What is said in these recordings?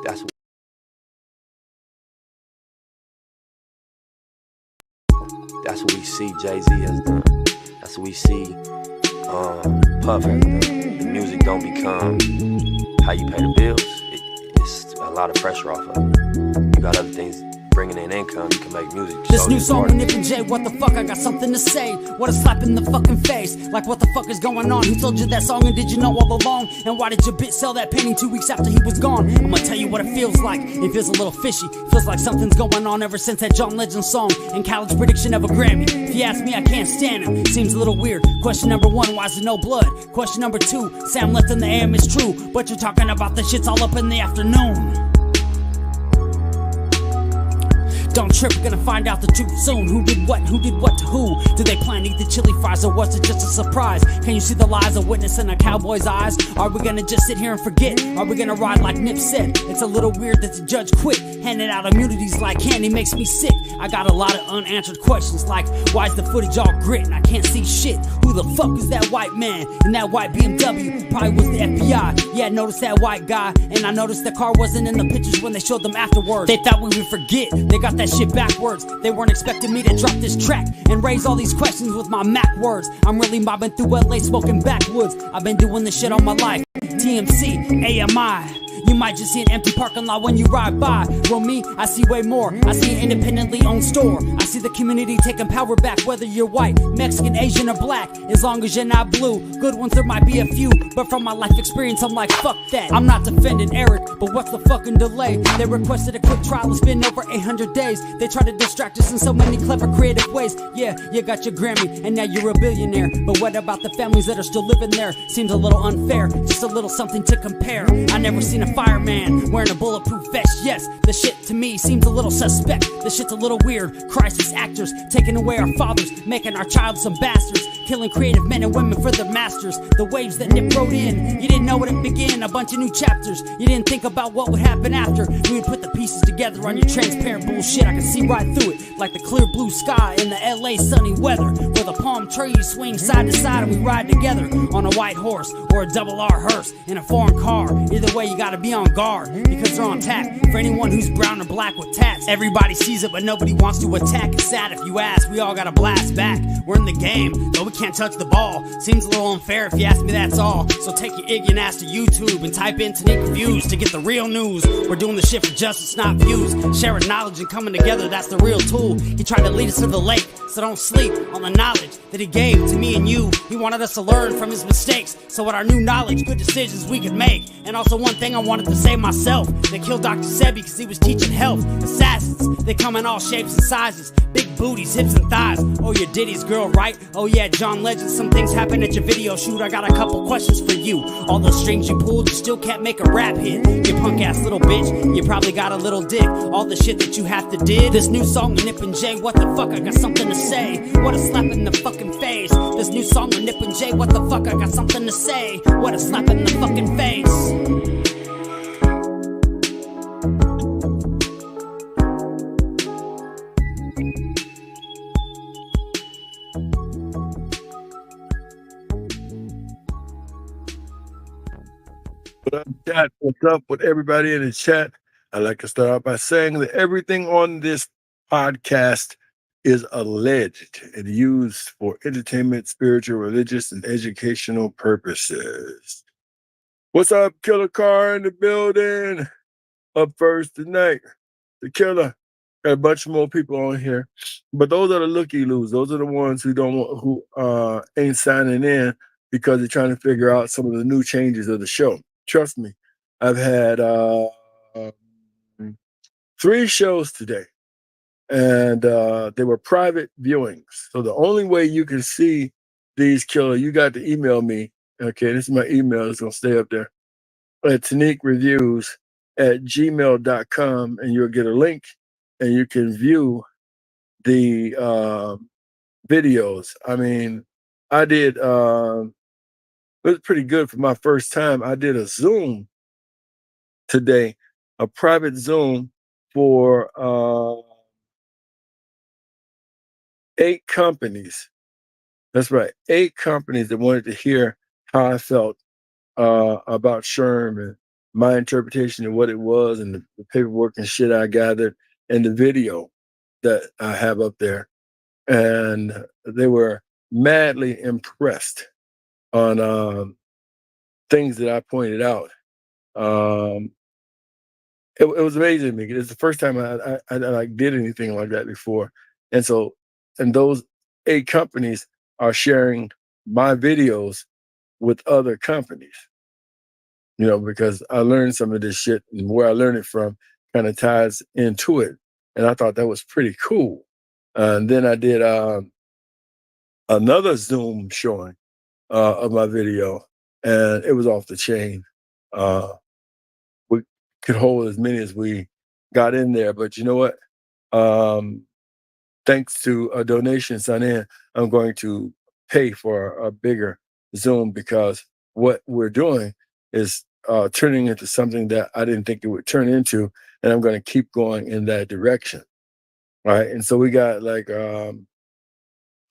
That's that's what we see Jay-Z has done. That's what we see Puff has done. The music don't become how you pay the bills. It's a lot of pressure off of it. You got other things bringing in income. You can make music. This new song with Nip and Jay, what the fuck, I got something to say. What a slap in the fucking face. Like what the fuck is going on? Who told you that song and did you know all along? And why did your bitch sell that painting 2 weeks after he was gone? I'm gonna tell you what it feels like. It feels a little fishy. Feels like something's going on ever since that John Legend song and Khaled's prediction of a Grammy. If you ask me, I can't stand him. Seems a little weird. Question number one, why's there no blood? Question number two, Sam left in the AM is true, but you're talking about the shits all up in the afternoon. Don't trip, we're gonna find out the truth soon. Who did what to who? Did they plan to eat the chili fries or was it just a surprise? Can you see the lies of witness in a cowboy's eyes? Are we gonna just sit here and forget? Are we gonna ride like Nip said? It's a little weird that the judge quit. Handing out immunities like candy makes me sick. I got a lot of unanswered questions like, why's the footage all grit and I can't see shit? Who the fuck is that white man in that white BMW? Probably was the FBI. Yeah, I noticed that white guy, and I noticed the car wasn't in the pictures when they showed them afterwards. They thought we would forget. They got that shit backwards. They weren't expecting me to drop this track and raise all these questions with my Mac words. I'm really mobbing through LA smoking backwoods. I've been doing this shit all my life. TMC, AMI. You might just see an empty parking lot when you ride by. Well, me, I see way more. I see an independently owned store. I see the community taking power back, whether you're white, Mexican, Asian, or black. As long as you're not blue. Good ones, there might be a few, but from my life experience, I'm like, fuck that. I'm not defending Eric, but what's the fucking delay? They requested a quick trial, it's been over 800 days. They try to distract us in so many clever, creative ways. Yeah, you got your Grammy, and now you're a billionaire. But what about the families that are still living there? Seems a little unfair, just a little something to compare. I never seen a fireman wearing a bulletproof vest. Yes, the shit to me seems a little suspect. The shit's a little weird. Crisis actors taking away our fathers, making our child some bastards, killing creative men and women for their masters. The waves that Nip wrote in, you didn't know it began. A bunch of new chapters. You didn't think about what would happen after. We would put the pieces together on your transparent bullshit. I can see right through it, like the clear blue sky in the LA sunny weather, where the palm trees swing side to side and we ride together on a white horse or a double R hearse in a foreign car. Either way, you gotta be on guard because they're on tap for anyone who's brown or black with tats. Everybody sees it, but nobody wants to attack. It's sad if you ask. We all gotta blast back. We're in the game, though we can't touch the ball. Seems a little unfair if you ask me, that's all. So take your ignorant ass to YouTube and type in Tanique Reviews to get the real news. We're doing the shit for justice, not views. Sharing knowledge and coming together, that's the real tool. He tried to lead us to the lake, so don't sleep on the knowledge that he gave to me and you. He wanted us to learn from his mistakes, so with our new knowledge, good decisions we could make. And also one thing I wanted to say myself, they killed Dr. Sebi because he was teaching health. Assassins, they come in all shapes and sizes, big booties, hips and thighs. Oh, your Diddy's girl, right? Oh yeah, John Legend, some things happen at your video shoot. I got a couple questions for you. All those strings you pulled, you still can't make a rap hit. You punk ass little bitch, you probably got a little dick. All the shit that you have to did. This new song with Nip and Jay, what the fuck, I got something to say. What a slap in the fucking face. This new song with Nip and Jay, what the fuck, I got something to say. What a slap in the fucking face. What up, chat? What's up with everybody in the chat? I'd like to start out by saying that everything on this podcast is alleged and used for entertainment, spiritual, religious, and educational purposes. What's up, Killer Car in the building? Up first tonight, the Killer. Got a bunch more people on here, but those are the looky-loos. Those are the ones who don't want, who ain't signing in because they're trying to figure out some of the new changes of the show. Trust me, I've had 3 shows today, and they were private viewings. So the only way you can see these, Killer, you got to email me. Okay, this is my email. It's going to stay up there. At TaniqueReviews@gmail.com, and you'll get a link, and you can view the videos. I mean, I did... it was pretty good for my first time. I did a Zoom today, a private Zoom for 8 companies. That's right, 8 companies that wanted to hear how I felt about Sherm and my interpretation of what it was and the paperwork and shit I gathered and the video that I have up there. And they were madly impressed on things that I pointed out. It was amazing to me. It's the first time I like did anything like that before. And so, and those 8 companies are sharing my videos with other companies, because I learned some of this shit, and where I learned it from kind of ties into it. And I thought that was pretty cool. And then I did another Zoom showing of my video, and it was off the chain. We could hold as many as we got in there, but you know what? Thanks to a donation sent in, I'm going to pay for a bigger Zoom, because what we're doing is turning into something that I didn't think it would turn into, and I'm going to keep going in that direction. Right. And so we got like 2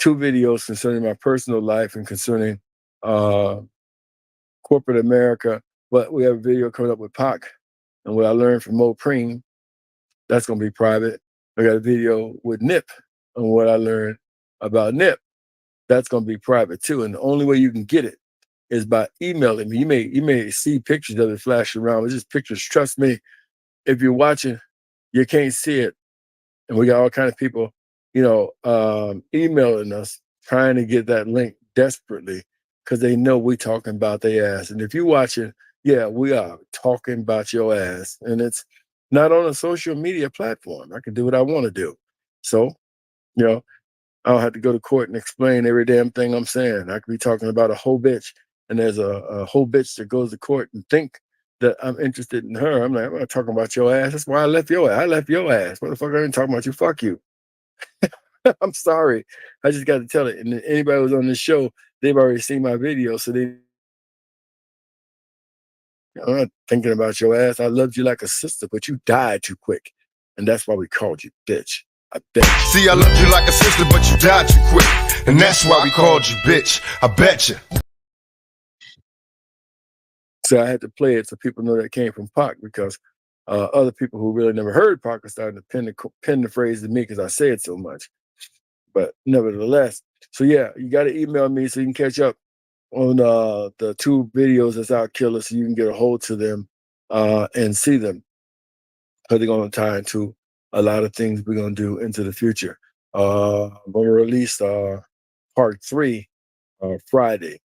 videos concerning my personal life and concerning corporate America, but we have a video coming up with Pac and what I learned from Mo Preem. That's going to be private. I got a video with Nip and what I learned about Nip. That's going to be private too. And the only way you can get it is by emailing me. You may see pictures of it flashing around. It's just pictures. Trust me, if you're watching, you can't see it. And we got all kind of people, emailing us trying to get that link desperately, because they know we talking about their ass. And if you're watching, yeah, we are talking about your ass. And it's not on a social media platform. I can do what I want to do. So, I don't have to go to court and explain every damn thing I'm saying. I could be talking about a whole bitch, and there's a whole bitch that goes to court and think that I'm interested in her. I'm like, I'm not talking about your ass. That's why I left your ass. I left your ass. What the fuck? I ain't talking about you. Fuck you. I'm sorry. I just got to tell it. And anybody who's on this show, they've already seen my video, so I'm not thinking about your ass. I loved you like a sister, but you died too quick, and that's why we called you bitch. I bet. See, I loved you like a sister, but you died too quick, and that's why we called you bitch. I bet you. So I had to play it so people know that came from Pac, because other people who really never heard Pac are starting to pin the phrase to me because I say it so much. But nevertheless, so yeah, you got to email me so you can catch up on the 2 videos that's out, Killer, so you can get a hold to them and see them, because they're going to tie into a lot of things we're going to do into the future. I'm going to release part 3 Friday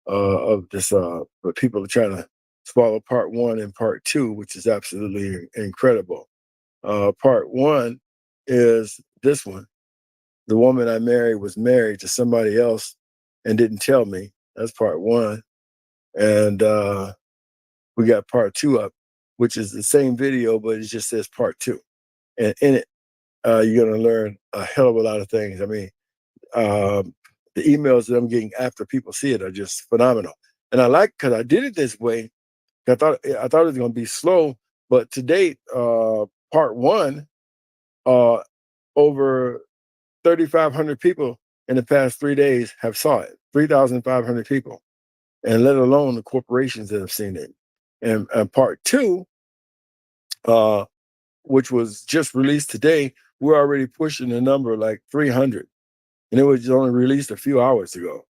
of this, but people are trying to swallow part 1 and part 2, which is absolutely incredible. Part 1 is this one. The woman I married was married to somebody else and didn't tell me. That's part 1. And we got part 2 up, which is the same video, but it just says part 2. And in it, you're going to learn a hell of a lot of things. I mean, the emails that I'm getting after people see it are just phenomenal. And I like, because I did it this way, I thought it was going to be slow, but to date, part 1, over 3,500 people in the past 3 days have saw it. 3,500 people, and let alone the corporations that have seen it. And part 2, which was just released today, we're already pushing the number like 300. And it was only released a few hours ago.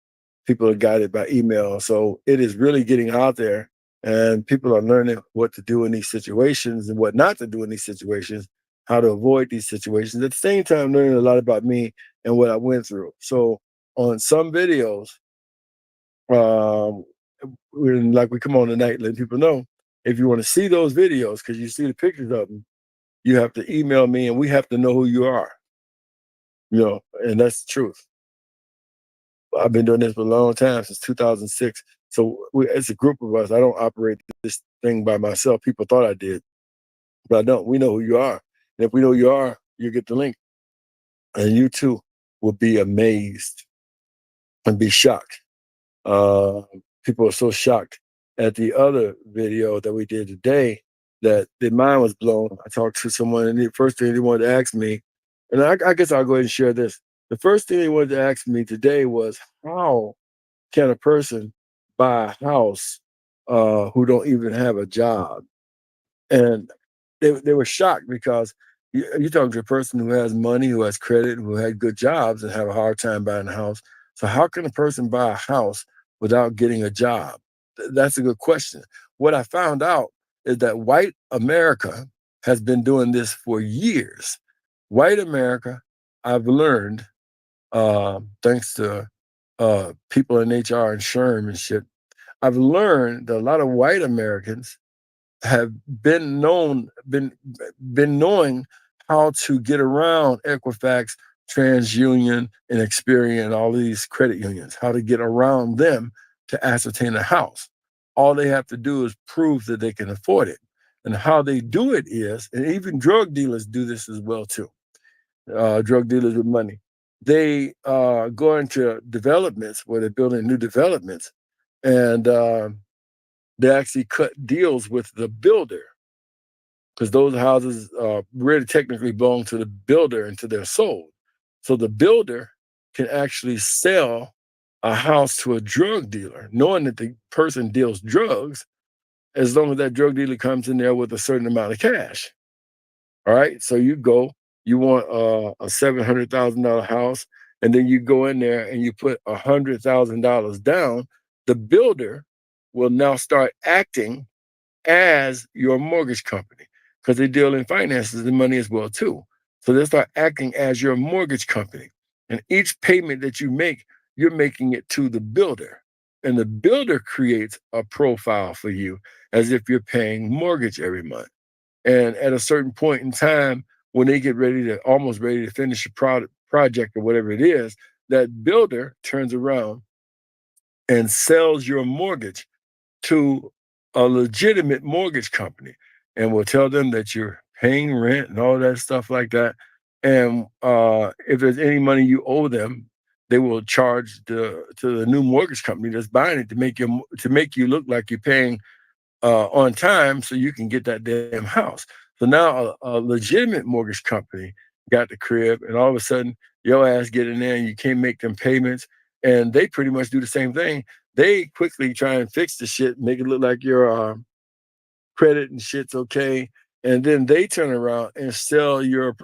People have got it by email. So it is really getting out there, and people are learning what to do in these situations and what not to do in these situations, how to avoid these situations. At the same time, learning a lot about me and what I went through. So on some videos, like we come on tonight, letting people know, if you want to see those videos, because you see the pictures of them, you have to email me, and we have to know who you are. And that's the truth. I've been doing this for a long time, since 2006. So it's a group of us. I don't operate this thing by myself. People thought I did, but I don't. We know who you are. And if we know who you are, you get the link. And you too will be amazed and be shocked. People are so shocked at the other video that we did today that their mind was blown. I talked to someone, and the first thing they wanted to ask me, and I guess I'll go ahead and share this. The first thing they wanted to ask me today was, how can a person buy a house who don't even have a job. And they were shocked because you're talking to a person who has money, who has credit, who had good jobs and have a hard time buying a house. So how can a person buy a house without getting a job? That's a good question. What I found out is that white America has been doing this for years. White America, I've learned, thanks to people in HR and SHRM and shit, I've learned that a lot of white Americans have been knowing how to get around Equifax, TransUnion, and Experian, and all these credit unions, how to get around them to ascertain a house. All they have to do is prove that they can afford it. And how they do it is, and even drug dealers do this as well too, drug dealers with money. They go into developments where they're building new developments, and they actually cut deals with the builder, because those houses really technically belong to the builder until they're sold. So the builder can actually sell a house to a drug dealer, knowing that the person deals drugs, as long as that drug dealer comes in there with a certain amount of cash. All right, so you want a $700,000 house, and then you go in there and you put $100,000 down. The builder will now start acting as your mortgage company, because they deal in finances and money as well too. So they start acting as your mortgage company, and each payment that you make, you're making it to the builder, and the builder creates a profile for you as if you're paying mortgage every month. And at a certain point in time, when they get almost ready to finish a project or whatever it is, that builder turns around and sells your mortgage to a legitimate mortgage company, and will tell them that you're paying rent and all that stuff like that. And if there's any money you owe them, they will charge to the new mortgage company that's buying it to make you look like you're paying on time, so you can get that damn house. So now a legitimate mortgage company got the crib, and all of a sudden your ass get in there and you can't make them payments, and they pretty much do the same thing. They quickly try and fix the shit, make it look like your credit and shit's okay, and then they turn around and sell your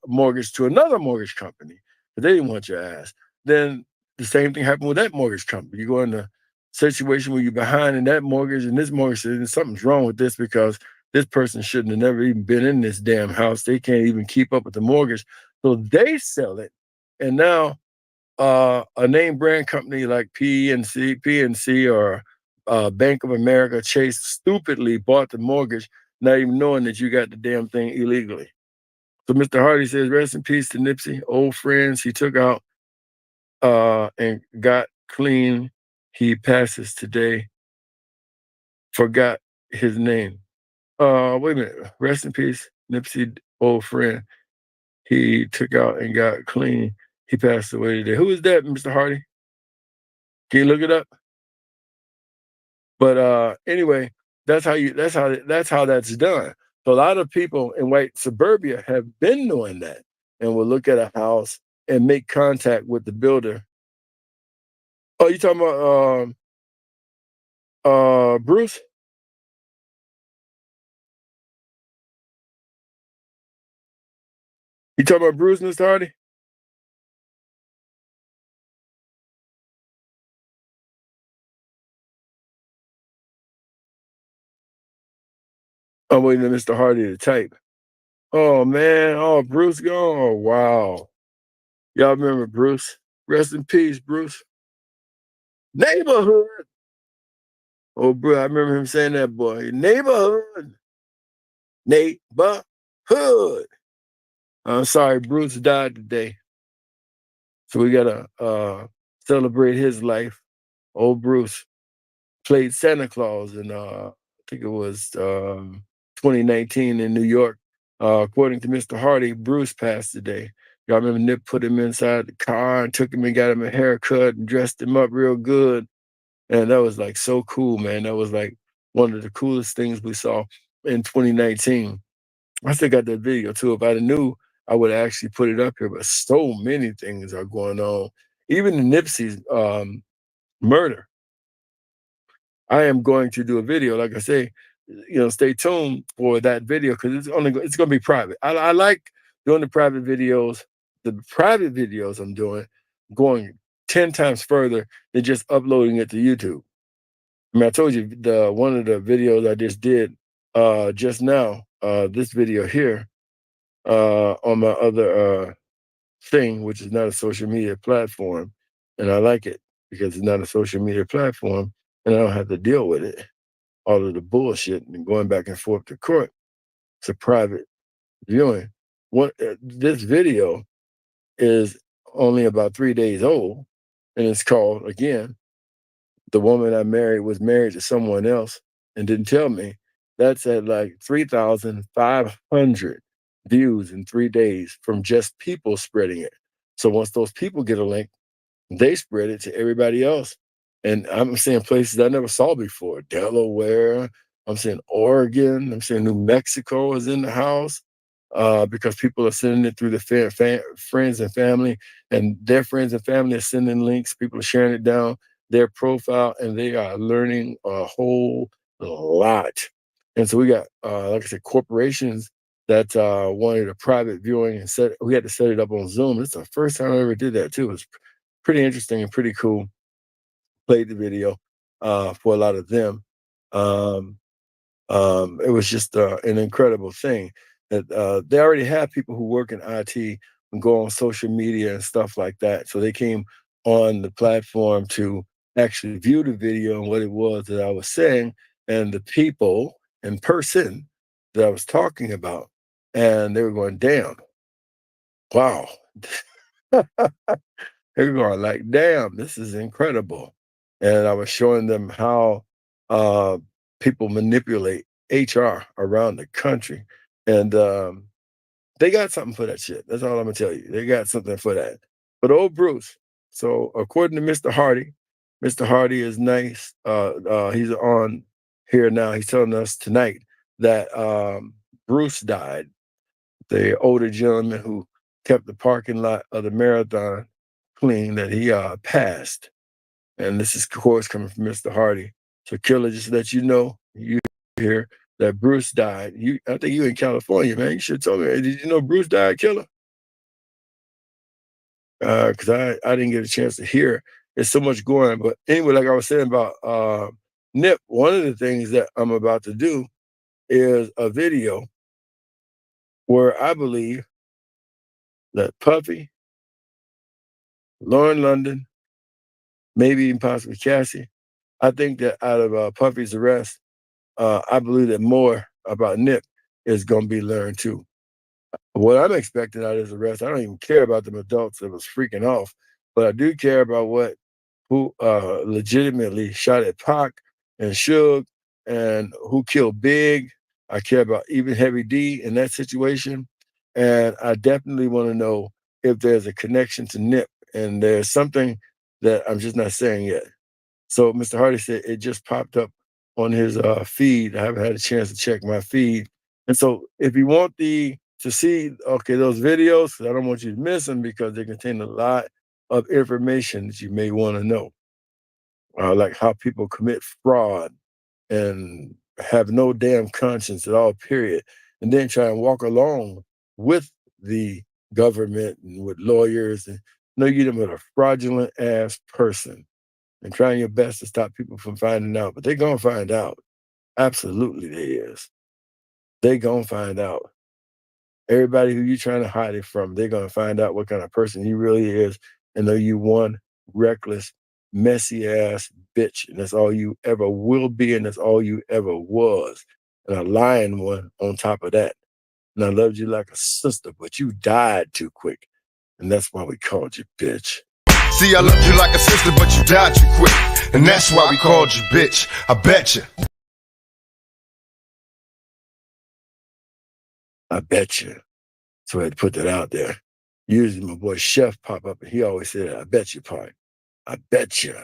mortgage to another mortgage company, but they didn't want your ass. Then the same thing happened with that mortgage company. You go in a situation where you're behind in that mortgage, and this mortgage says something's wrong with this, because this person shouldn't have never even been in this damn house. They can't even keep up with the mortgage. So they sell it, and now a name brand company like PNC or Bank of America, Chase, stupidly bought the mortgage, not even knowing that you got the damn thing illegally. So Mr. Hardy says, rest in peace to Nipsey, old friends he took out and got clean. He passes today. Forgot his name. Wait a minute. Rest in peace, Nipsey, old friend. He took out and got clean. He passed away today. Who is that, Mr. Hardy? Can you look it up? But anyway, that's how that's done. So a lot of people in white suburbia have been doing that, and will look at a house and make contact with the builder. Oh, you talking about Bruce? You talking about Bruce, Mr. Hardy? I'm waiting for Mr. Hardy to type. Oh man, oh Bruce gone. Oh wow. Y'all remember Bruce? Rest in peace, Bruce. Neighborhood. Oh bro, I remember him saying that, boy. Neighborhood. Neighborhood. I'm sorry, Bruce died today. So we gotta celebrate his life. Old Bruce played Santa Claus in I think it was 2019 in New York. According to Mr. Hardy, Bruce passed today. Y'all remember Nip put him inside the car and took him and got him a haircut and dressed him up real good. And that was like so cool, man. That was like one of the coolest things we saw in 2019. I still got that video too. If I knew, I would actually put it up here. But so many things are going on. Even the Nipsey's murder. I am going to do a video. Like I say, stay tuned for that video because it's going to be private. I like doing the private videos. The private videos I'm doing going 10 times further than just uploading it to YouTube. I mean, I told you one of the videos I just did just now, this video here on my other thing, which is not a social media platform, and I like it because it's not a social media platform, and I don't have to deal with it, all of the bullshit and going back and forth to court. It's a private viewing. This video is only about 3 days old, and it's called, again, "The Woman I Married Was Married to Someone Else and Didn't Tell Me." That's at like 3,500 views in 3 days from just people spreading it. So once those people get a link, they spread it to everybody else. And I'm seeing places I never saw before. Delaware, I'm seeing Oregon, I'm seeing New Mexico is in the house because people are sending it through the friends and family, and their friends and family are sending links. People are sharing it down their profile, and they are learning a whole lot. And so we got, like I said, corporations that wanted a private viewing, and we had to set it up on Zoom. It's the first time I ever did that too. It was pretty interesting and pretty cool. Played the video for a lot of them. It was just an incredible thing that they already have people who work in IT and go on social media and stuff like that. So they came on the platform to actually view the video and what it was that I was saying and the people in person that I was talking about. And they were going, damn, wow. They were going like, damn, this is incredible. And I was showing them how people manipulate HR around the country. And they got something for that shit. That's all I'm gonna tell you. They got something for that. But old Bruce, so according to Mr. Hardy is nice. He's on here now. He's telling us tonight that Bruce died, the older gentleman who kept the parking lot of the marathon clean, that he passed. And this is, of course, coming from Mr. Hardy. So, Killer, just to let you know, you hear that Bruce died. I think you in California, man. You should have told me. Hey, did you know Bruce died, Killer? Because I didn't get a chance to hear. There's so much going on. But anyway, like I was saying about Nip, one of the things that I'm about to do is a video where I believe that Puffy, Lauren London, maybe even possibly Cassie, I think that out of Puffy's arrest, I believe that more about Nip is going to be learned too. What I'm expecting out of his arrest, I don't even care about them adults that was freaking off, but I do care about who legitimately shot at Pac and Suge and who killed Big. I care about even Heavy D in that situation. And I definitely want to know if there's a connection to Nip. And there's something that I'm just not saying yet. So Mr. Hardy said it just popped up on his feed. I haven't had a chance to check my feed. And so if you want to see, those videos, 'cause I don't want you to miss them because they contain a lot of information that you may want to know. Like how people commit fraud and have no damn conscience at all, period. And then try and walk along with the government and with lawyers and know you're them a fraudulent ass person and trying your best to stop people from finding out. But they're going to find out. Absolutely, they is. They going to find out. Everybody who you're trying to hide it from, they're going to find out what kind of person he really is and know you one reckless, messy ass bitch. And that's all you ever will be, and that's all you ever was. And a lying one on top of that. And I loved you like a sister, but you died too quick. And that's why we called you bitch. See, I loved you like a sister, but you died too quick. And that's why we called you bitch. I bet you. I bet you. So I had to put that out there. Usually my boy Chef pop up and he always said, I bet you part. I bet you.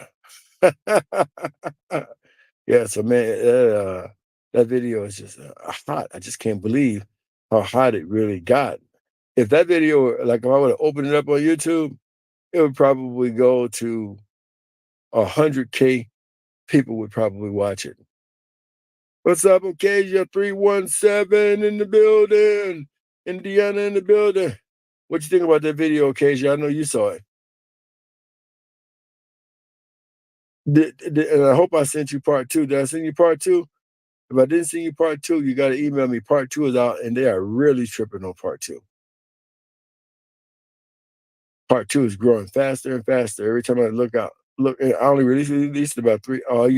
Yeah, so man, that video is just hot. I just can't believe how hot it really got. If that video, like if I would have opened it up on YouTube, it would probably go to 100K people would probably watch it. What's up, Acacia 317 in the building? Indiana in the building. What you think about that video, Acacia? I know you saw it. And I hope I sent you part 2. Did I send you part 2? If I didn't send you part 2, you got to email me. Part 2 is out, and they are really tripping on part 2. Part 2 is growing faster and faster. Every time I look, I only released about 3. Oh,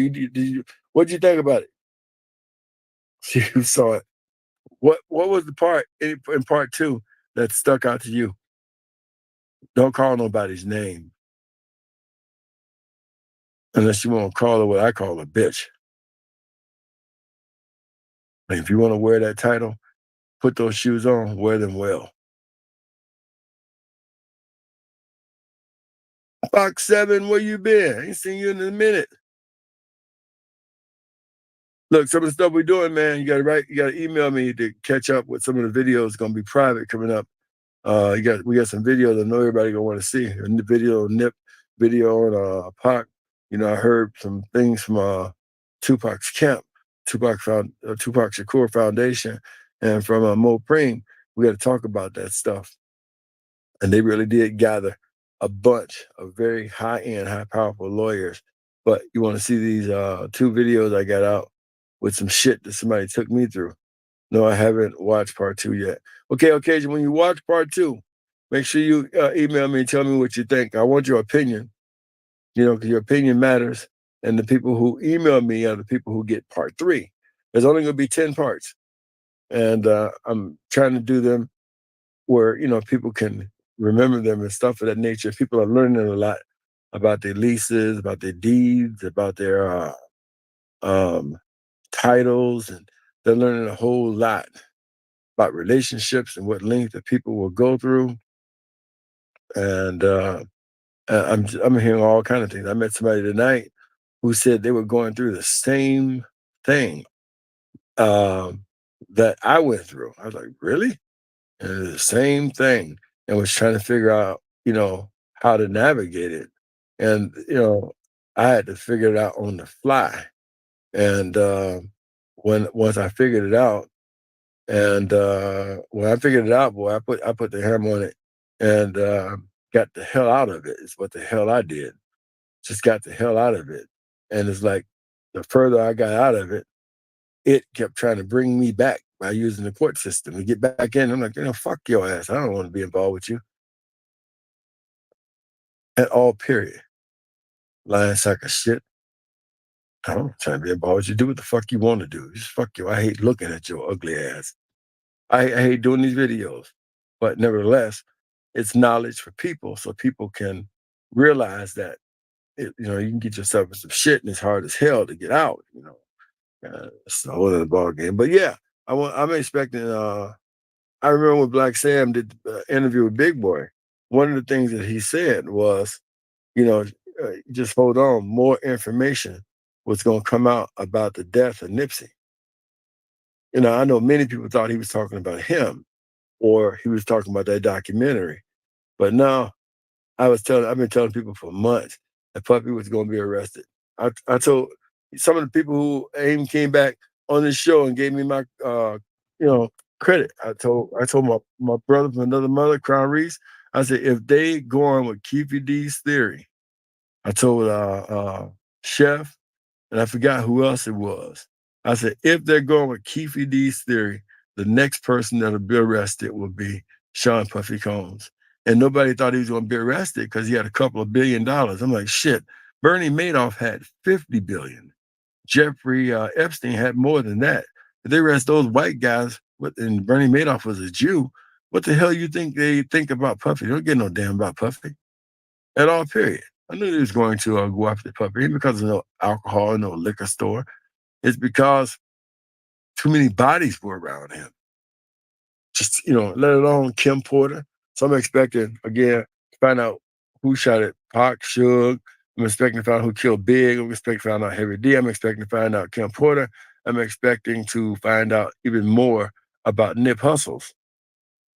what'd you think about it? You saw it. What was the part in part 2 that stuck out to you? Don't call nobody's name. Unless you want to call her what I call a bitch. And if you want to wear that title, put those shoes on, wear them well. Fox 7, where you been? I ain't seen you in a minute. Look, some of the stuff we're doing, man, you gotta email me to catch up with some of the videos. Gonna be private coming up. We got some videos I know everybody gonna want to see. A video on Nip, video on Pac. You know, I heard some things from Tupac's camp, Tupac Shakur Foundation, and from Mo Preem. We got to talk about that stuff. And they really did gather a bunch of very high-end, high-powerful lawyers. But you want to see these 2 videos I got out with some shit that somebody took me through. No, I haven't watched part 2 yet. Okay, Occasion, when you watch part 2, make sure you email me and tell me what you think. I want your opinion, you know, because your opinion matters. And the people who email me are the people who get part 3. There's only going to be 10 parts. And I'm trying to do them where, you know, people can remember them and stuff of that nature. People are learning a lot about their leases, about their deeds, about their titles, and they're learning a whole lot about relationships and what length that people will go through. And I'm hearing all kinds of things. I met somebody tonight who said they were going through the same thing that I went through. I was like, really? And it was the same thing, and was trying to figure out, you know, how to navigate it. And, you know, I had to figure it out on the fly. And once I figured it out, and when I figured it out, boy, I put the hammer on it and got the hell out of it. Is what the hell I did. Just got the hell out of it. And it's like the further I got out of it, it kept trying to bring me back by using the court system to get back in. I'm like, you know, fuck your ass. I don't want to be involved with you. At all, period. Lying sack of shit. I don't try to be involved with you. Do what the fuck you want to do. Just fuck you. I hate looking at your ugly ass. I hate doing these videos. But nevertheless, it's knowledge for people so people can realize that, you know, you can get yourself in some shit and it's hard as hell to get out, you know. It's a whole other ball game. But yeah, I'm expecting. I remember when Black Sam did the interview with Big Boy. One of the things that he said was, you know, just hold on. More information was going to come out about the death of Nipsey. You know, I know many people thought he was talking about him, or he was talking about that documentary. But no, I've been telling people for months that Puffy was going to be arrested. I told some of the people who even came back on this show and gave me my, you know, credit. I told my brother from another mother, Crown Reese, I said, if they go on with Keefe D's theory, I told Chef, and I forgot who else it was. I said, if they're going with Keefe D's theory, the next person that'll be arrested will be Sean Puffy Combs. And nobody thought he was going to be arrested because he had a couple of $1 billion. I'm like, shit, Bernie Madoff had $50 billion. Jeffrey Epstein had more than that. If they arrest those white guys, and Bernie Madoff was a Jew, what the hell you think they think about Puffy? They don't get no damn about Puffy at all, period. I knew he was going to go after Puffy. Ain't because of no alcohol, no liquor store. It's because too many bodies were around him. Just, you know, let alone Kim Porter. So I'm expecting, again, to find out who shot at Pac, Suge. I'm expecting to find out who killed Big. I'm expecting to find out Heavy D. I'm expecting to find out Kim Porter. I'm expecting to find out even more about Nip Hussle's,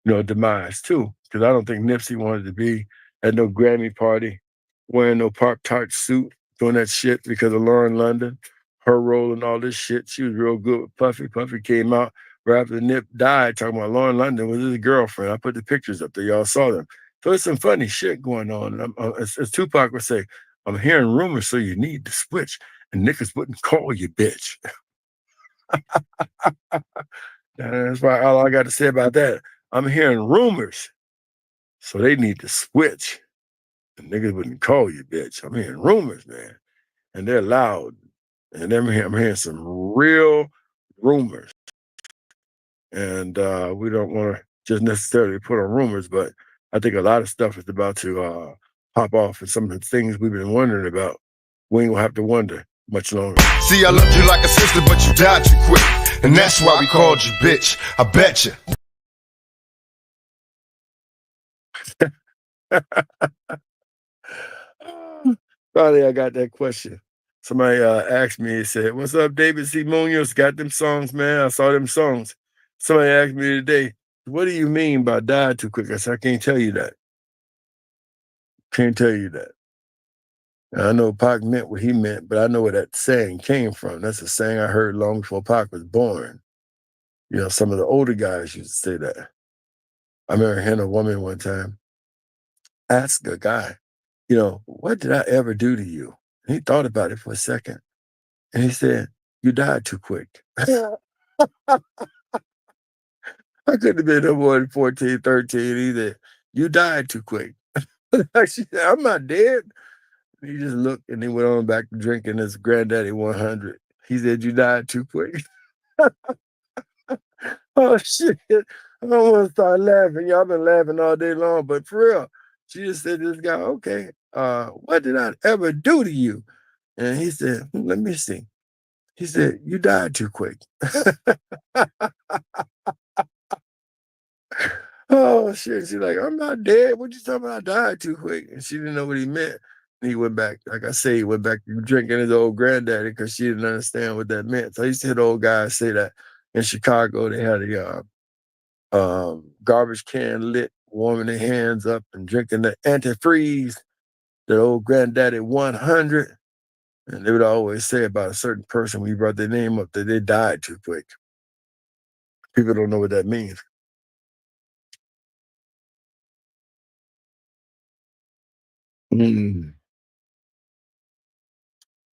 you know, demise too. Because I don't think Nipsey wanted to be at no Grammy party wearing no Pop-Tart suit doing that shit because of Lauren London, her role and all this shit. She was real good with Puffy. Puffy came out right after Nip died talking about Lauren London was his girlfriend. I put the pictures up there. Y'all saw them. So there's some funny shit going on. As Tupac would say, I'm hearing rumors, so you need to switch. And niggas wouldn't call you bitch. That's why all I got to say about that. I'm hearing rumors, so they need to switch. And niggas wouldn't call you bitch. I'm hearing rumors, man. And they're loud. And I'm hearing some real rumors. And we don't want to just necessarily put on rumors, but I think a lot of stuff is about to pop off, and some of the things we've been wondering about, we ain't gonna have to wonder much longer. See, I loved you like a sister, but you died too quick. And that's why we called you bitch. I bet you. Finally, I got that question. Somebody asked me, he said, what's up, David C. Munoz? Got them songs, man. I saw them songs. Somebody asked me today, what do you mean by died too quick? I said, I can't tell you that. Can't tell you that. And I know Pac meant what he meant, but I know where that saying came from. That's a saying I heard long before Pac was born. You know, some of the older guys used to say that. I remember hearing a woman one time ask a guy, you know, what did I ever do to you? And he thought about it for a second. And he said, you died too quick. I couldn't have been no more than 14, 13 either. You died too quick. She said, I'm not dead. He just looked and he went on back to drinking his Granddaddy 100. He said, you died too quick. Oh, shit. I don't want to start laughing. Y'all been laughing all day long, but for real, she just said to this guy, okay, what did I ever do to you? And he said, let me see. He said, you died too quick. Oh, shit. She's like, I'm not dead. What you talking about? I died too quick. And she didn't know what he meant. And he went back, like I say, he went back to drinking his old Granddaddy because she didn't understand what that meant. So I used to hear the old guys say that in Chicago. They had a garbage can lit, warming their hands up and drinking the antifreeze, the old Granddaddy 100. And they would always say about a certain person when you brought their name up that they died too quick. People don't know what that means.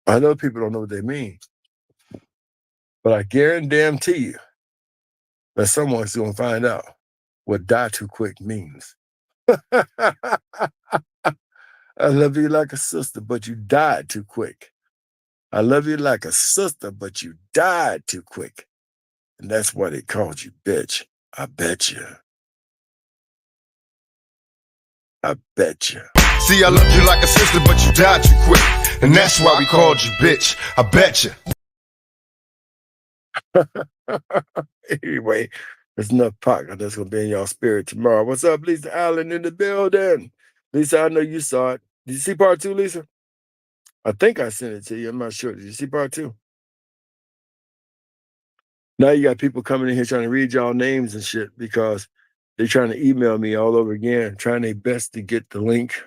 I know people don't know what they mean, but I guarantee you that someone's going to find out what die too quick means. I love you like a sister, but you died too quick. I love you like a sister, but you died too quick. And that's why they called you bitch. I bet you. I bet you. See, I loved you like a sister, but you died too quick. And that's why we called you bitch. I bet you. Anyway, there's enough Pac. That's going to be in y'all spirit tomorrow. What's up, Lisa Allen in the building? Lisa, I know you saw it. Did you see part 2, Lisa? I think I sent it to you. I'm not sure. Did you see part 2? Now you got people coming in here trying to read y'all names and shit because they're trying to email me all over again, trying their best to get the link.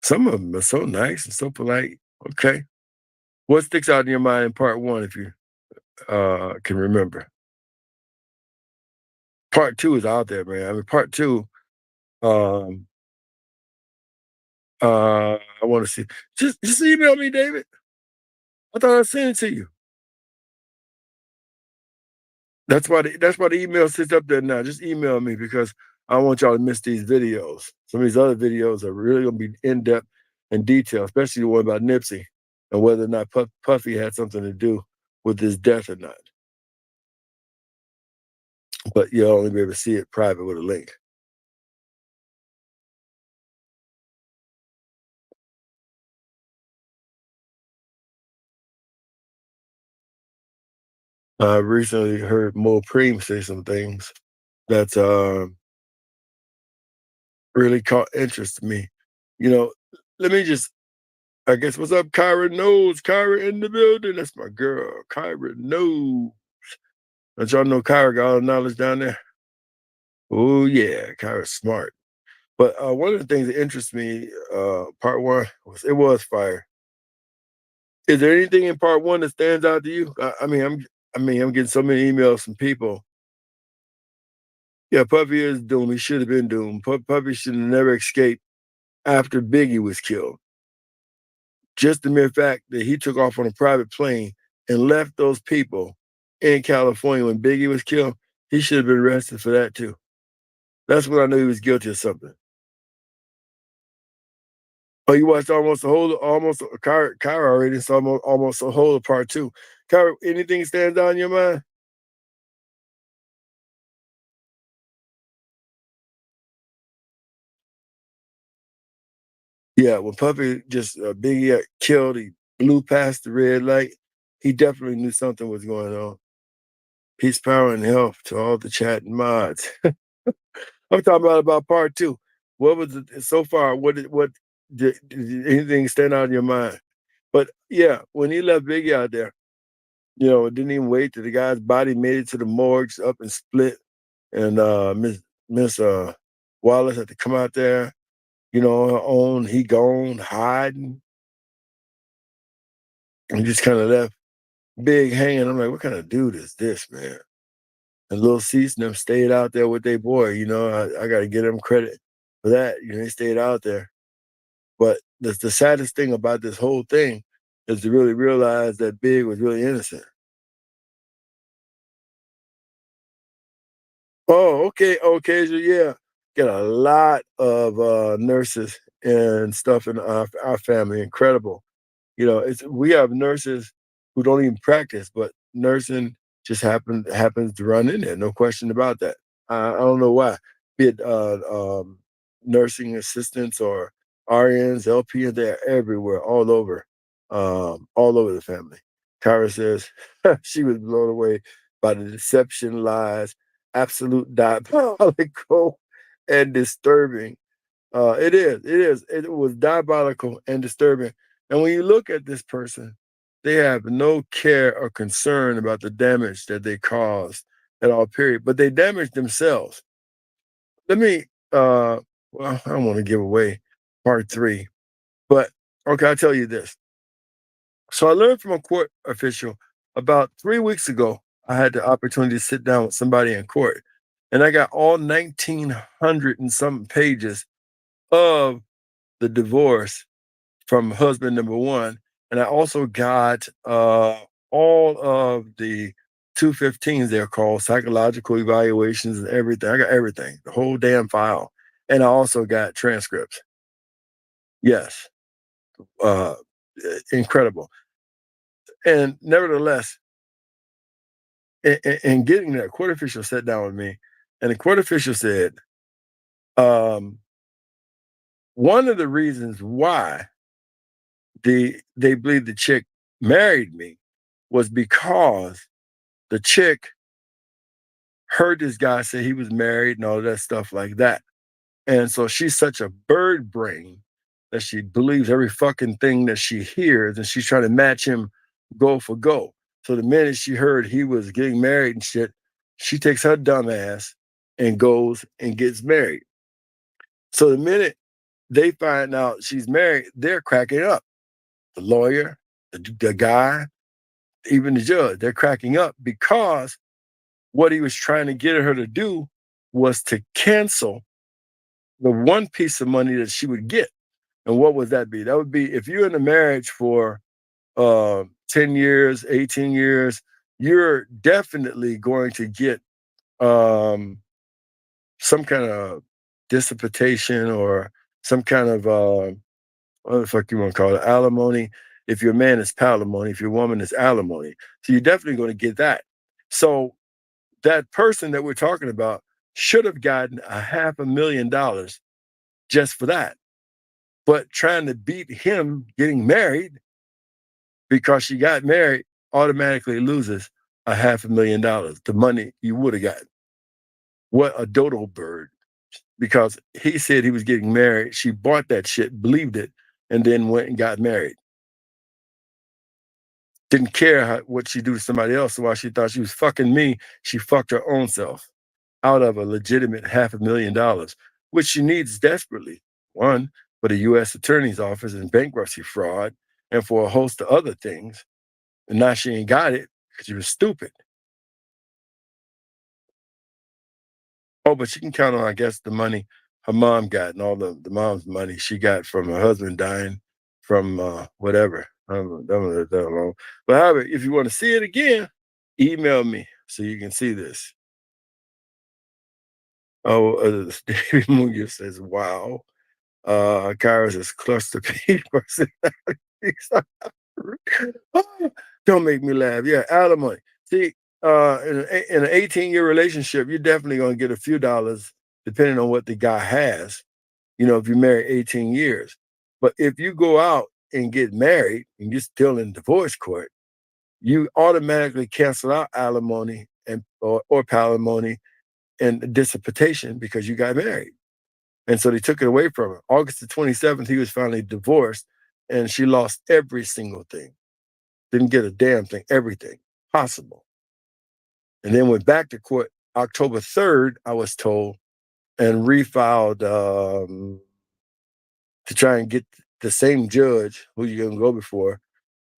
Some of them are so nice and so polite. Okay. What sticks out in your mind in part 1 if you can remember? Part 2 is out there, man. I mean, part 2, I want to see. Just email me, David. I thought I sent it to you. That's why the email sits up there now. Just email me because I don't want y'all to miss these videos. Some of these other videos are really gonna be in-depth and detailed, especially the one about Nipsey and whether or not Puffy had something to do with his death or not. But you'll only be able to see it private with a link. I recently heard Mo Preem say some things that really caught interest in me. You know, let me just, I guess, what's up, Kyra Knows? Kyra in the building. That's my girl, Kyra Knows. Don't y'all know Kyra got all the knowledge down there? Oh, yeah, Kyra's smart. But one of the things that interests me, part 1, it was fire. Is there anything in part one that stands out to you? I'm getting so many emails from people. Yeah, Puffy is doomed. He should have been doomed. Puffy should have never escaped after Biggie was killed. Just the mere fact that he took off on a private plane and left those people in California when Biggie was killed, he should have been arrested for that too. That's when I knew he was guilty of something. Oh, you watched almost Kyra already, so almost a whole of part two. Kyra, anything stands out in your mind? Yeah, when Puffy just Biggie got killed, he blew past the red light. He definitely knew something was going on. Peace, power, and health to all the chat and mods. I'm talking about part two. What was it so far? Did anything stand out in your mind? But yeah, when he left Biggie out there, didn't even wait till the guy's body made it to the morgues up and split, and Miss Wallace had to come out there, on her own. He gone hiding, and just kind of left Big hanging. I'm like, what kind of dude is this, man? And Lil Cease and them stayed out there with their boy. I got to give them credit for that. They stayed out there. But the saddest thing about this whole thing is to really realize that Big was really innocent. Oh, okay. Okay, so yeah. Got a lot of nurses and stuff in our family. Incredible. We have nurses who don't even practice, but nursing just happens to run in there. No question about that. I don't know why. Be it nursing assistants or RNs, LPNs, they're everywhere, all over the family. Kyra says she was blown away by the deception, lies, absolute diabolical and disturbing. It was diabolical and disturbing. And when you look at this person, they have no care or concern about the damage that they caused at all, period. But they damaged themselves. Let me, I don't want to give away part three, but okay, I'll tell you this. So I learned from a court official about 3 weeks ago. I had the opportunity to sit down with somebody in court, and I got all 1,900 and some pages of the divorce from husband number one. And I also got all of the 215s, they're called, psychological evaluations and everything. I got everything, the whole damn file. And I also got transcripts. Yes. Incredible. And nevertheless, in getting there, a court official sat down with me, and the court official said, one of the reasons why they believe the chick married me was because the chick heard this guy say he was married and all that stuff like that. And so she's such a bird brain that she believes every fucking thing that she hears, and she's trying to match him go for go. So the minute she heard he was getting married and shit, she takes her dumb ass and goes and gets married. So the minute they find out she's married, they're cracking up. The lawyer, the guy, even the judge, they're cracking up because what he was trying to get her to do was to cancel the one piece of money that she would get. And what would that be? That would be if you're in a marriage for 10 years, 18 years, you're definitely going to get some kind of dissipation or some kind of, what the fuck you want to call it, alimony. If your man is palimony, if your woman is alimony. So you're definitely going to get that. So that person that we're talking about should have gotten $500,000 just for that. But trying to beat him getting married because she got married automatically loses $500,000, the money you would have gotten. What a dodo bird. Because he said he was getting married. She bought that shit, believed it, and then went and got married. Didn't care what she do to somebody else. So while she thought she was fucking me, she fucked her own self out of a legitimate $500,000, which she needs desperately. One, for the U.S. Attorney's Office and bankruptcy fraud, and for a host of other things. And now she ain't got it because she was stupid. Oh, but she can count on, I guess, the money her mom got and all the mom's money she got from her husband dying from whatever. I don't know. But however, if you want to see it again, email me so you can see this. Oh, David Munoz says, wow. Kyra says, cluster P personality. Don't make me laugh. Yeah, alimony. See, in an 18-year relationship, you're definitely going to get a few dollars depending on what the guy has, if you marry 18 years. But if you go out and get married and you're still in divorce court, you automatically cancel out alimony or palimony and dissipation because you got married. And so they took it away from her. August the 27th, he was finally divorced, and she lost every single thing. Didn't get a damn thing, everything possible. And then went back to court October 3rd, I was told, and refiled to try and get the same judge who you're going to go before,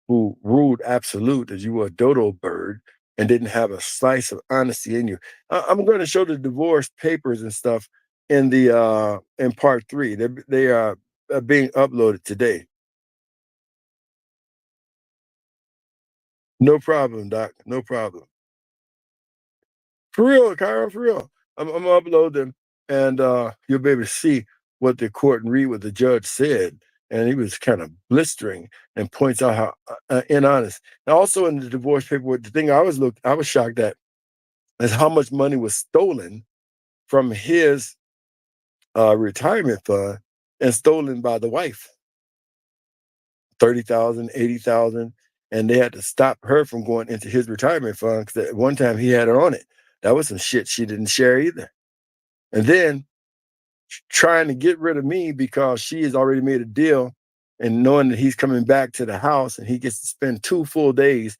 who ruled absolute that you were a dodo bird and didn't have a slice of honesty in you. I'm going to show the divorce papers and stuff in part 3. They are being uploaded today. No problem, Doc. No problem. For real, Kyra, for real. I'm gonna upload them, and you'll be able to see what the court and read what the judge said. And he was kind of blistering and points out how inhonest. And also in the divorce paperwork, the thing I was shocked at is how much money was stolen from his retirement fund and stolen by the wife. 30,000, 80,000, and they had to stop her from going into his retirement fund because at one time he had her on it. That was some shit she didn't share either. And then trying to get rid of me because she has already made a deal and knowing that he's coming back to the house and he gets to spend 2 full days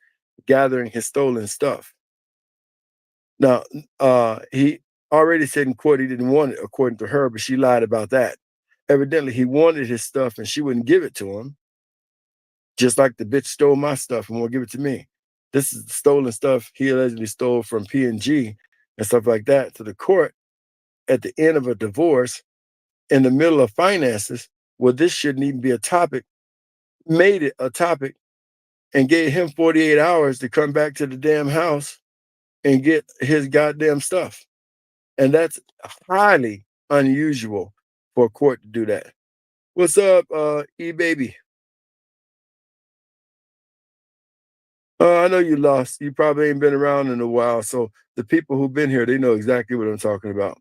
gathering his stolen stuff. Now, he already said in court he didn't want it, according to her, but she lied about that. Evidently, he wanted his stuff and she wouldn't give it to him. Just like the bitch stole my stuff and won't give it to me. This is the stolen stuff he allegedly stole from P&G and stuff like that. To the court, at the end of a divorce, in the middle of finances, well, this shouldn't even be a topic, made it a topic and gave him 48 hours to come back to the damn house and get his goddamn stuff. And that's highly unusual for a court to do that. What's up, E-Baby? I know you lost. You probably ain't been around in a while. So the people who've been here, they know exactly what I'm talking about.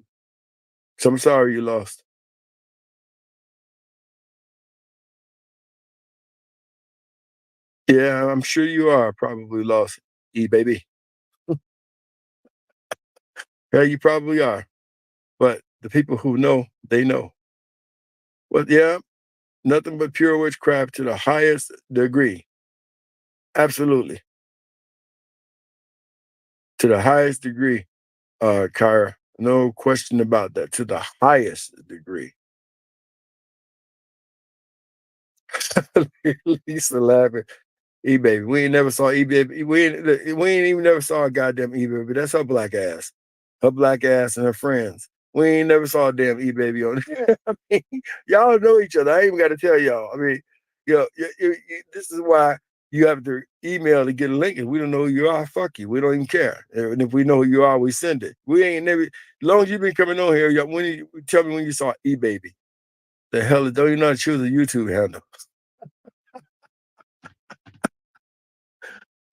So I'm sorry you lost. Yeah, I'm sure you are probably lost, E-Baby. Yeah, you probably are. But the people who know, they know. Well, yeah, nothing but pure witchcraft to the highest degree. Absolutely. To the highest degree, Kyra. No question about that. To the highest degree. Lisa laughing. E-Baby. We ain't never saw E-Baby. We ain't even never saw a goddamn E-Baby. That's her black ass. Her black ass and her friends. We ain't never saw a damn E-Baby on I mean, y'all know each other. I ain't even got to tell y'all. I mean, this is why you have to email to get a link. If we don't know who you are, fuck you. We don't even care. And if we know who you are, we send it. We ain't never, as long as you've been coming on here, tell me when you saw E-Baby. The hell, don't you know how to choose a YouTube handle?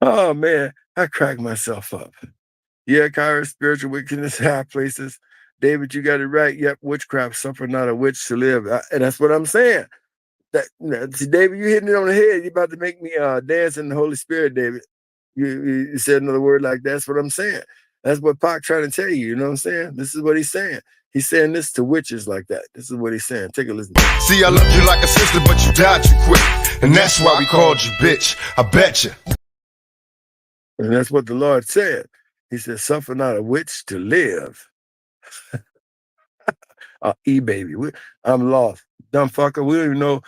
Oh man, I cracked myself up. Yeah, Kyra, spiritual wickedness, high places. David, you got it right. Yep, witchcraft, suffer not a witch to live. And that's what I'm saying. See, David, you hitting it on the head. You about to make me dance in the Holy Spirit, David. You said another word like that. That's what I'm saying. That's what Pac trying to tell you. You know what I'm saying? This is what he's saying. He's saying this to witches like that. This is what he's saying. Take a listen. See, I loved you like a sister, but you died too quick. And that's why we called you bitch. I bet you. And that's what the Lord said. He said, suffer not a witch to live. E-Baby. I'm lost. Dumb fucker. We don't even know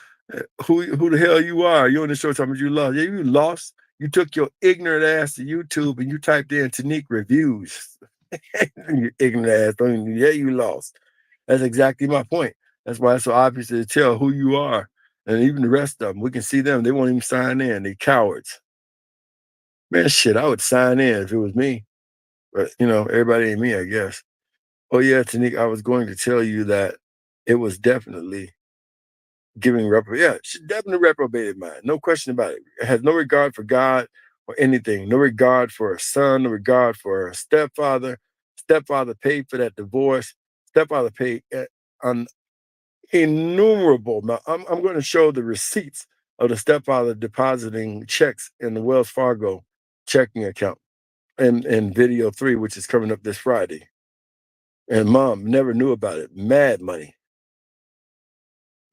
Who the hell you are? You on the show talking about you lost. Yeah, you lost. You took your ignorant ass to YouTube and you typed in Tanique reviews. You ignorant ass. Yeah, you lost. That's exactly my point. That's why it's so obvious to tell who you are. And even the rest of them, we can see them. They won't even sign in. They cowards. Man, shit, I would sign in if it was me. But, everybody ain't me, I guess. Oh, yeah, Tanique, I was going to tell you that it was definitely giving she definitely reprobated mind. No question about it. It has no regard for God or anything. No regard for a son, no regard for a stepfather. Stepfather paid for that divorce. Stepfather paid an innumerable amount. I'm going to show the receipts of the stepfather depositing checks in the Wells Fargo checking account in video 3, which is coming up this Friday. And mom never knew about it. Mad money.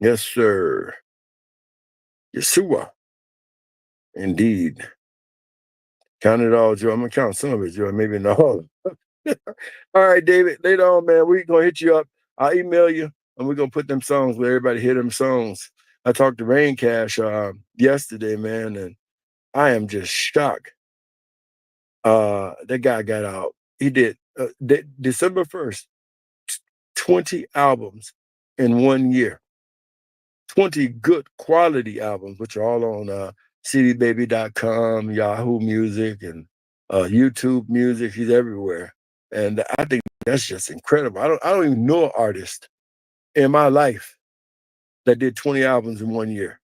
Yes, sir. Yeshua. Indeed. Count it all, Joe. I'm gonna count some of it, Joe. Maybe not all of it. All right, David. Later on, man, we're gonna hit you up. I'll email you and we're gonna put them songs where everybody hear them songs. I talked to Rain Cash yesterday, man, and I am just shocked. That guy got out. He did December 1st, 20 albums in 1 year. 20 good quality albums, which are all on cdbaby.com, Yahoo Music, and YouTube Music. He's everywhere. And I think that's just incredible. I don't even know an artist in my life that did 20 albums in 1 year.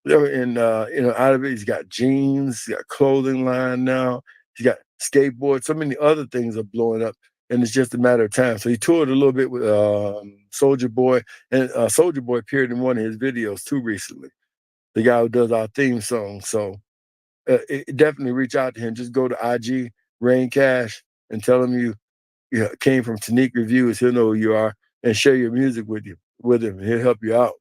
And out of it, he's got jeans, he's got clothing line now, he's got skateboards, so many other things are blowing up, and it's just a matter of time. So he toured a little bit with Soulja Boy, and Soulja Boy appeared in one of his videos too recently. The guy who does our theme song. So definitely reach out to him. Just go to IG Rain Cash and tell him you came from Tanique Reviews. He'll know who you are and share your music with him. He'll help you out.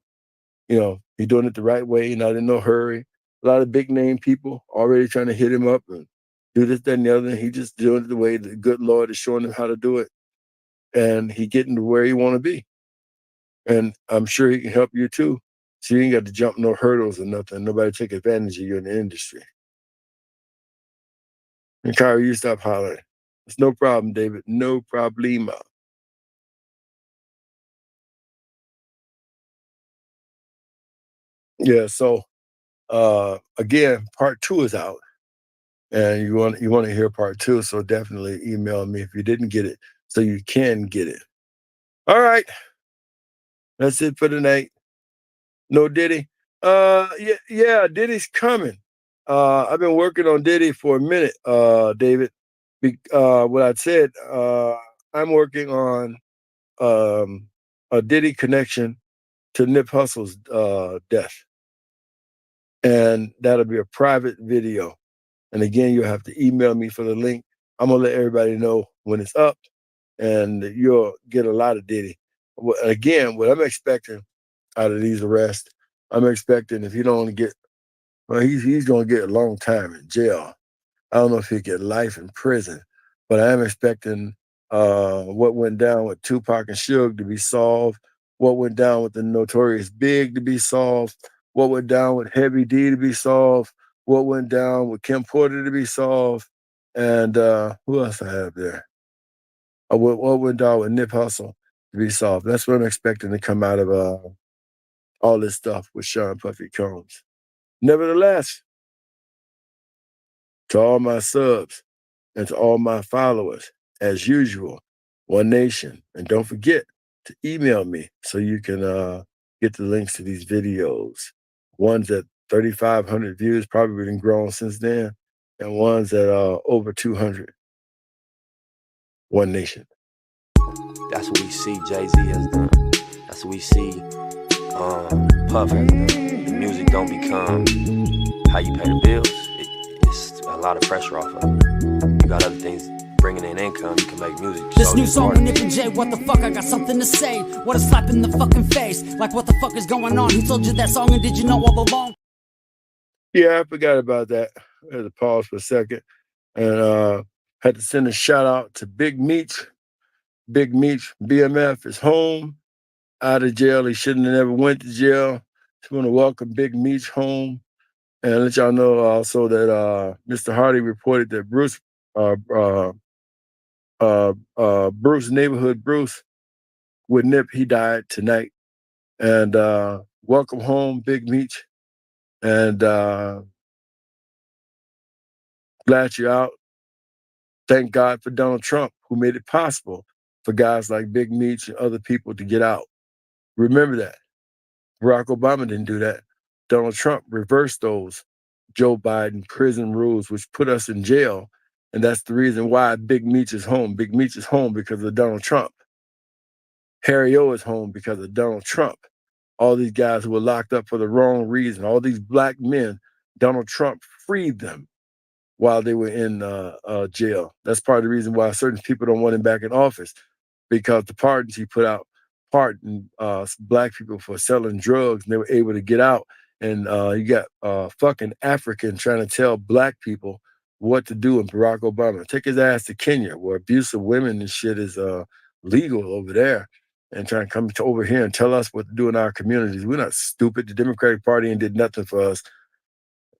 He's doing it the right way, not in no hurry. A lot of big name people already trying to hit him up and do this, that, and the other. He just doing it the way the good Lord is showing him how to do it. And he getting to where he want to be. And I'm sure he can help you too. So you ain't got to jump no hurdles or nothing. Nobody take advantage of you in the industry. And Kyrie, you stop hollering. It's no problem, David. No problema. Yeah, so again, part 2 is out. And you want to hear part 2, so definitely email me if you didn't get it, so you can get it. All right. That's it for tonight. No Diddy. Yeah, Diddy's coming. I've been working on Diddy for a minute, David. What I said, I'm working on a Diddy connection to Nip Hussle's death. And that'll be a private video. And again, you'll have to email me for the link. I'm going to let everybody know when it's up, and you'll get a lot of Diddy. Again, what I'm expecting out of these arrests, I'm expecting if he don't get, well, he's going to get a long time in jail. I don't know if he'll get life in prison, but I am expecting what went down with Tupac and Suge to be solved, what went down with the Notorious Big to be solved, what went down with Heavy D to be solved, what went down with Kim Porter to be solved, and who else I have there? What went down with Nip Hussle to be solved. That's what I'm expecting to come out of all this stuff with Sean Puffy Combs. Nevertheless, to all my subs and to all my followers, as usual, One Nation. And don't forget to email me so you can get the links to these videos. One's at 3,500 views, probably been grown since then, and one's at over 200. One Nation. That's what we see Jay-Z has done. That's what we see Puff has done. The music don't become how you pay the bills. It's a lot of pressure off of it. You got other things bringing in income, you can make music. This new song with Nip and Jay, what the fuck, I got something to say. What a slap in the fucking face. Like, what the fuck is going on? Who told you that song, and did you know all along? Yeah, I forgot about that. I had to pause for a second. And had to send a shout out to Big Meech. Big Meech, BMF is home. out of jail. He shouldn't have never went to jail. Just want to welcome Big Meech home and let y'all know also that Mr. Hardy reported that Bruce, neighborhood Bruce with Nip, he died tonight. And welcome home, Big Meech. And glad you're out. Thank God for Donald Trump, who made it possible for guys like Big Meech and other people to get out. Remember that. Barack Obama didn't do that. Donald Trump reversed those Joe Biden prison rules, which put us in jail. And that's the reason why Big Meech is home. Big Meech is home because of Donald Trump. Harry O is home because of Donald Trump. All these guys who were locked up for the wrong reason, all these black men, Donald Trump freed them while they were in jail. That's part of the reason why certain people don't want him back in office, because the pardons he put out pardoned black people for selling drugs, and they were able to get out. And you got fucking African trying to tell black people what to do in Barack Obama. Take his ass to Kenya, where abuse of women and shit is legal over there, and trying to come to over here and tell us what to do in our communities. We're not stupid. The Democratic Party ain't did nothing for us.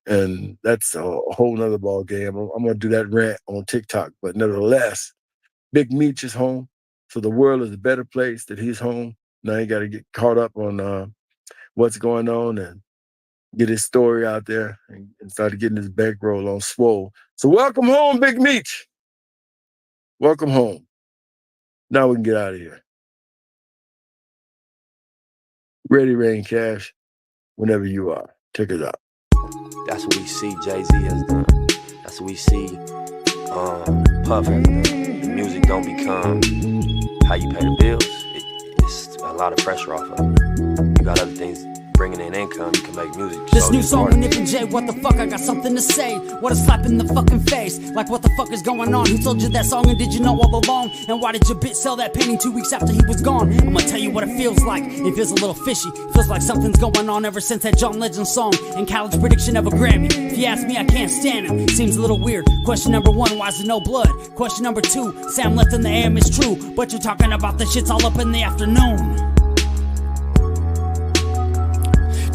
And that's a whole nother ball game. I'm going to do that rant on TikTok. But nevertheless, Big Meech is home. So the world is a better place that he's home. Now you got to get caught up on what's going on and get his story out there and start getting his bankroll on swole. So welcome home, Big Meech. Welcome home. Now we can get out of here. Ready, Rain Cash, whenever you are. Take us out. That's what we see Jay-Z has done. That's what we see Puff has done. The music don't become how you pay the bills. It's a lot of pressure off of it. You got other things bringing in income, you can make music. This new song with Nip and Jay, what the fuck, I got something to say. What a slap in the fucking face. Like, what the fuck is going on? Who told you that song, and did you know all along? And why did your bitch sell that painting 2 weeks after he was gone? I'm gonna tell you what it feels like. It feels a little fishy. Feels like something's going on ever since that John Legend song and Khaled's prediction of a Grammy. If you ask me, I can't stand him. Seems a little weird. Question number 1, why is there no blood? Question number 2, Sam left in the AM is true, but you're talking about the shits all up in the afternoon.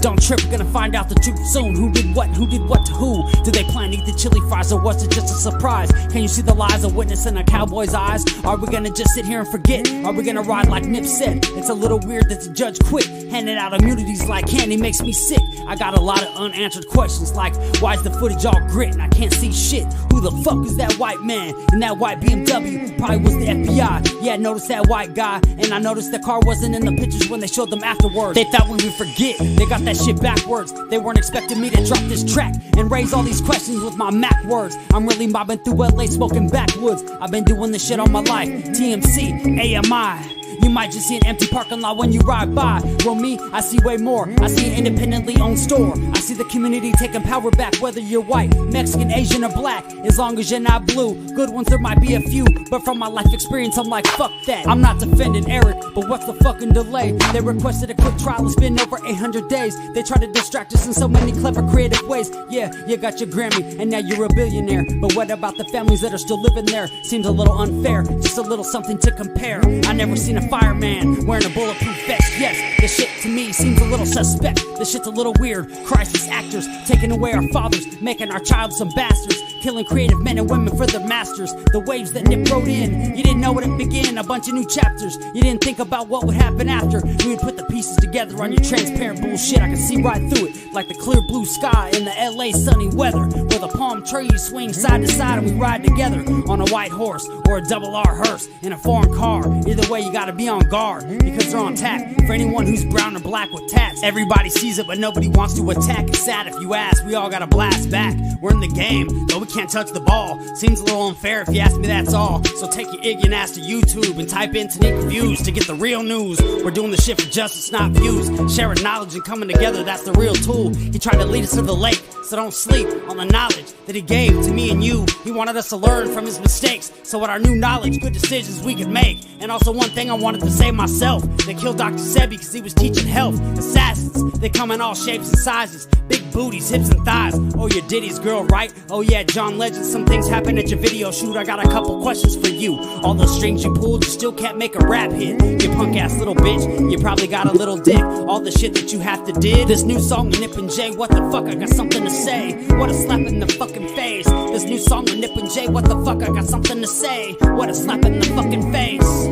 Don't trip, we're gonna find out the truth soon. Who did what to who? Did they plan to eat the chili fries, or was it just a surprise? Can you see the lies of witness in a cowboy's eyes? Are we gonna just sit here and forget? Are we gonna ride like Nip said? It's a little weird that the judge quit, handing out immunities like candy makes me sick. I got a lot of unanswered questions, like why is the footage all grit and I can't see shit? Who the fuck is that white man in that white BMW? Probably was the FBI. Yeah, I noticed that white guy, and I noticed the car wasn't in the pictures when they showed them afterwards. They thought we would forget. They got that shit backwards. They weren't expecting me to drop this track and raise all these questions with my Mac words. I'm really mobbing through LA smoking backwoods. I've been doing this shit all my life. TMC, AMI. You might just see an empty parking lot when you ride by. Well, me, I see way more. I see an independently owned store. I see the community taking power back, whether you're white, Mexican, Asian, or black. As long as you're not blue. Good ones, there might be a few, but from my life experience, I'm like, fuck that. I'm not defending Eric, but what's the fucking delay? They requested a quick trial, it's been over 800 days. They try to distract us in so many clever, creative ways. Yeah, you got your Grammy, and now you're a billionaire. But what about the families that are still living there? Seems a little unfair, just a little something to compare. I never seen a fireman wearing a bulletproof vest. Yes, this shit to me seems a little suspect. This shit's a little weird. Crisis actors taking away our fathers, making our child some bastards, killing creative men and women for their masters. The waves that Nip wrote in, you didn't know it began. A bunch of new chapters. You didn't think about what would happen after. We would put the pieces together on your transparent bullshit. I can see right through it, like the clear blue sky in the LA sunny weather, where the palm trees swing side to side and we ride together on a white horse or a double R hearse in a foreign car. Either way, you gotta be on guard, because they're on tap for anyone who's brown or black with tats. Everybody sees it, but nobody wants to attack. It's sad if you ask, we all gotta blast back. We're in the game, though we can't touch the ball. Seems a little unfair if you ask me, that's all. So take your ignorant ass to YouTube and type in Tanique Reviews to get the real news. We're doing the shit for justice, not views. Sharing knowledge and coming together, that's the real tool. He tried to lead us to the lake, so don't sleep on the knowledge that he gave to me and you. He wanted us to learn from his mistakes, so with our new knowledge, good decisions we can make. And also one thing I wanted to say myself, they killed Dr. Sebi because he was teaching health. Assassins, they come in all shapes and sizes, big booties, hips and thighs. Oh, your Diddy's girl, right? Oh yeah, John John Legend, some things happen at your video shoot. I got a couple questions for you. All those strings you pulled, you still can't make a rap hit. You punk ass little bitch, you probably got a little dick. All the shit that you have to did. This new song with Nip and Jay, what the fuck, I got something to say. What a slap in the fucking face. This new song with Nip and Jay, what the fuck, I got something to say. What a slap in the fucking face.